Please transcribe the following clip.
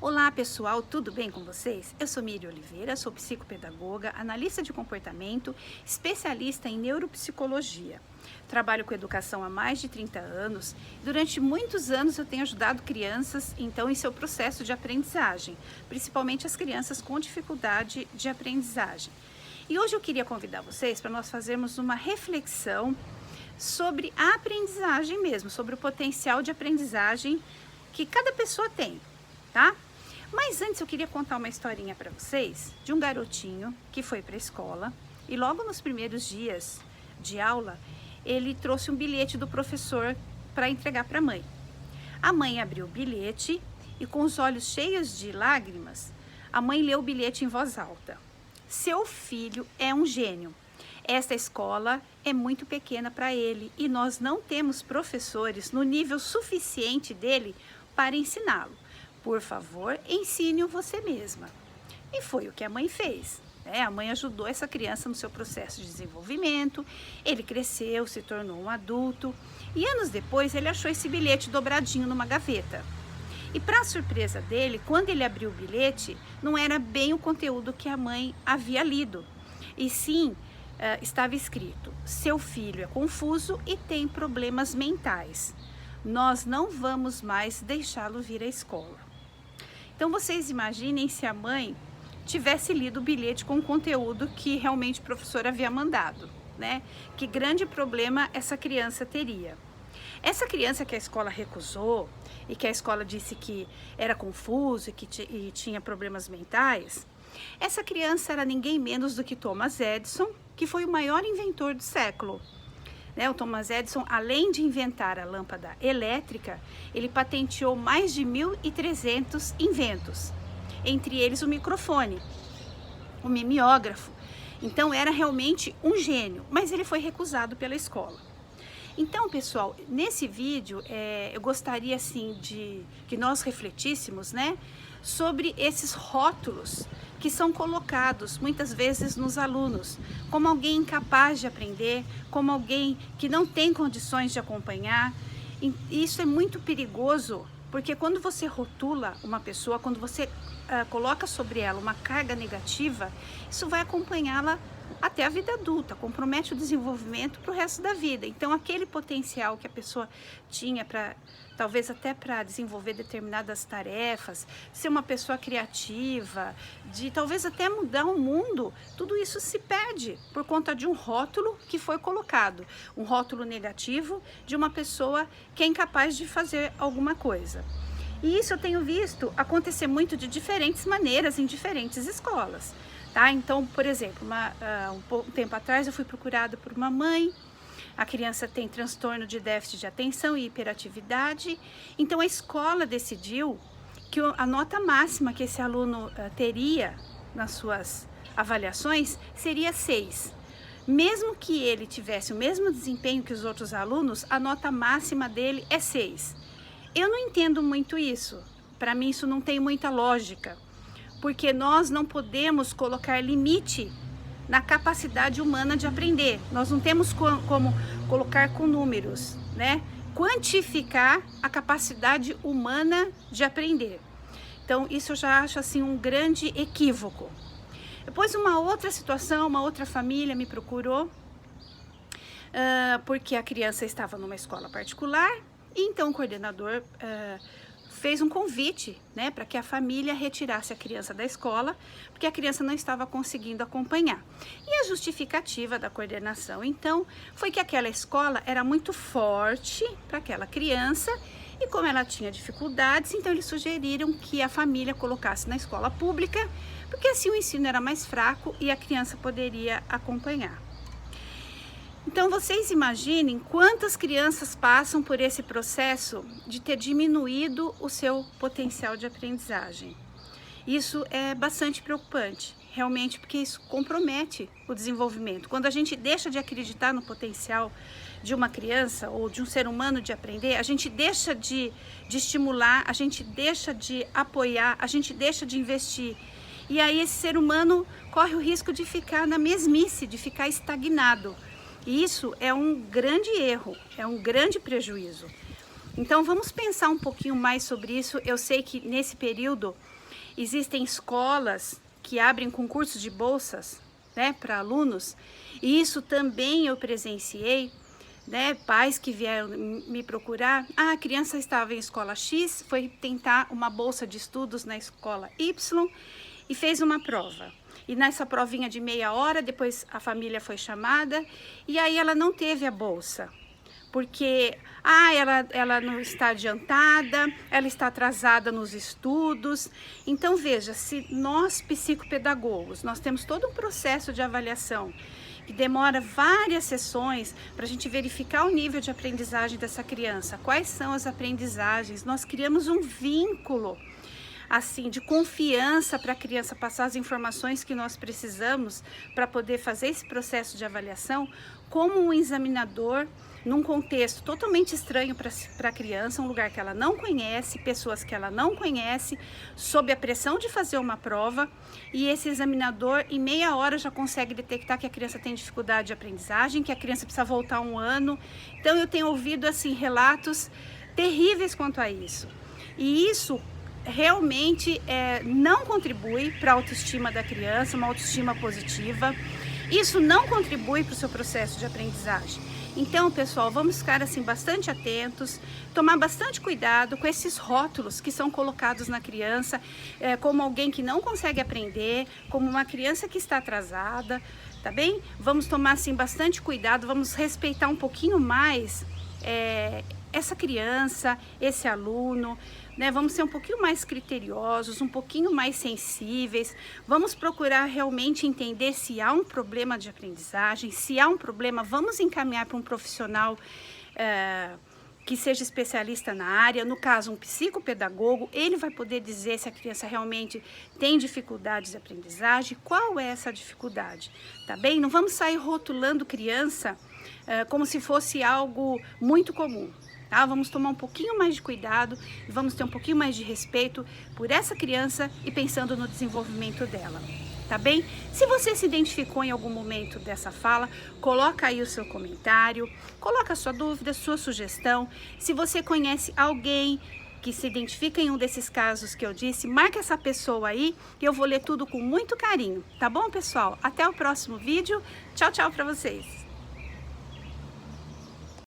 Olá pessoal, tudo bem com vocês? Eu sou Miriam Oliveira, sou psicopedagoga, analista de comportamento, especialista em neuropsicologia. Trabalho com educação há mais de 30 anos. Durante muitos anos eu tenho ajudado crianças, em seu processo de aprendizagem, principalmente as crianças com dificuldade de aprendizagem. E hoje eu queria convidar vocês para nós fazermos uma reflexão sobre a aprendizagem mesmo, sobre o potencial de aprendizagem que cada pessoa tem, tá? Mas antes eu queria contar uma historinha para vocês de um garotinho que foi para a escola e logo nos primeiros dias de aula ele trouxe um bilhete do professor para entregar para a mãe. A mãe abriu o bilhete e com os olhos cheios de lágrimas, a mãe leu o bilhete em voz alta. Seu filho é um gênio. Esta escola é muito pequena para ele e nós não temos professores no nível suficiente dele para ensiná-lo. Por favor, ensine-o você mesma. E foi o que a mãe fez. A mãe ajudou essa criança no seu processo de desenvolvimento, ele cresceu, se tornou um adulto e anos depois ele achou esse bilhete dobradinho numa gaveta. E para surpresa dele, quando ele abriu o bilhete, não era bem o conteúdo que a mãe havia lido. E sim, estava escrito: seu filho é confuso e tem problemas mentais. Nós não vamos mais deixá-lo vir à escola. Então vocês imaginem se a mãe tivesse lido o bilhete com o conteúdo que realmente o professor havia mandado, né? Que grande problema essa criança teria. Essa criança que a escola recusou e que a escola disse que era confuso e tinha problemas mentais, essa criança era ninguém menos do que Thomas Edison, que foi o maior inventor do século. O Thomas Edison, além de inventar a lâmpada elétrica, ele patenteou mais de 1.300 inventos, entre eles o microfone, o mimeógrafo. Então era realmente um gênio, mas ele foi recusado pela escola. Então, pessoal, nesse vídeo eu gostaria assim de que nós refletíssemos, sobre esses rótulos que são colocados muitas vezes nos alunos, como alguém incapaz de aprender, como alguém que não tem condições de acompanhar. E isso é muito perigoso, porque quando você rotula uma pessoa, quando você coloca sobre ela uma carga negativa, isso vai acompanhá-la até a vida adulta, compromete o desenvolvimento para o resto da vida. Então aquele potencial que a pessoa tinha para, talvez até para desenvolver determinadas tarefas, ser uma pessoa criativa, de talvez até mudar o mundo, tudo isso se perde por conta de um rótulo que foi colocado, um rótulo negativo de uma pessoa que é incapaz de fazer alguma coisa. E isso eu tenho visto acontecer muito de diferentes maneiras em diferentes escolas. Então, por exemplo, um tempo atrás eu fui procurada por uma mãe. A criança tem transtorno de déficit de atenção e hiperatividade. Então a escola decidiu que a nota máxima que esse aluno teria nas suas avaliações seria 6. Mesmo que ele tivesse o mesmo desempenho que os outros alunos, a nota máxima dele é 6. Eu não entendo muito isso. Para mim isso não tem muita lógica. Porque nós não podemos colocar limite na capacidade humana de aprender. Nós não temos como colocar com números, quantificar a capacidade humana de aprender. Então, isso eu já acho assim um grande equívoco. Depois, uma outra situação, uma outra família me procurou, porque a criança estava numa escola particular, e então o coordenador fez um convite, para que a família retirasse a criança da escola, porque a criança não estava conseguindo acompanhar. E a justificativa da coordenação, então, foi que aquela escola era muito forte para aquela criança e como ela tinha dificuldades, então eles sugeriram que a família colocasse na escola pública, porque assim o ensino era mais fraco e a criança poderia acompanhar. Então vocês imaginem quantas crianças passam por esse processo de ter diminuído o seu potencial de aprendizagem. Isso é bastante preocupante, realmente, porque isso compromete o desenvolvimento. Quando a gente deixa de acreditar no potencial de uma criança ou de um ser humano de aprender, a gente deixa de estimular, a gente deixa de apoiar, a gente deixa de investir. E aí esse ser humano corre o risco de ficar na mesmice, de ficar estagnado. Isso é um grande erro, é um grande prejuízo. Então vamos pensar um pouquinho mais sobre isso. Eu sei que nesse período existem escolas que abrem concursos de bolsas, né, para alunos, e isso também eu presenciei, né, pais que vieram me procurar. A criança estava em escola X, foi tentar uma bolsa de estudos na escola Y e fez uma prova. E nessa provinha de meia hora, depois a família foi chamada e aí ela não teve a bolsa. Porque ela não está adiantada, ela está atrasada nos estudos. Então veja, se nós psicopedagogos, nós temos todo um processo de avaliação que demora várias sessões para a gente verificar o nível de aprendizagem dessa criança, quais são as aprendizagens, nós criamos um vínculo assim de confiança para a criança passar as informações que nós precisamos para poder fazer esse processo de avaliação, como um examinador num contexto totalmente estranho para a criança, um lugar que ela não conhece, pessoas que ela não conhece, sob a pressão de fazer uma prova, e esse examinador em meia hora já consegue detectar que a criança tem dificuldade de aprendizagem, que a criança precisa voltar um ano. Então eu tenho ouvido assim relatos terríveis quanto a isso, e isso realmente não contribui para a autoestima da criança, uma autoestima positiva. Isso não contribui para o seu processo de aprendizagem. Então, pessoal, vamos ficar assim bastante atentos, tomar bastante cuidado com esses rótulos que são colocados na criança, como alguém que não consegue aprender, como uma criança que está atrasada, tá bem? Vamos tomar assim bastante cuidado, vamos respeitar um pouquinho mais essa criança, esse aluno, né? Vamos ser um pouquinho mais criteriosos, um pouquinho mais sensíveis, vamos procurar realmente entender se há um problema de aprendizagem. Se há um problema, vamos encaminhar para um profissional que seja especialista na área, no caso um psicopedagogo. Ele vai poder dizer se a criança realmente tem dificuldades de aprendizagem, qual é essa dificuldade, tá bem? Não vamos sair rotulando criança como se fosse algo muito comum. Tá? Vamos tomar um pouquinho mais de cuidado e vamos ter um pouquinho mais de respeito por essa criança e pensando no desenvolvimento dela, tá bem? Se você se identificou em algum momento dessa fala, coloca aí o seu comentário, coloca a sua dúvida, sua sugestão. Se você conhece alguém que se identifica em um desses casos que eu disse, marca essa pessoa aí e eu vou ler tudo com muito carinho, tá bom, pessoal? Até o próximo vídeo. Tchau, tchau para vocês!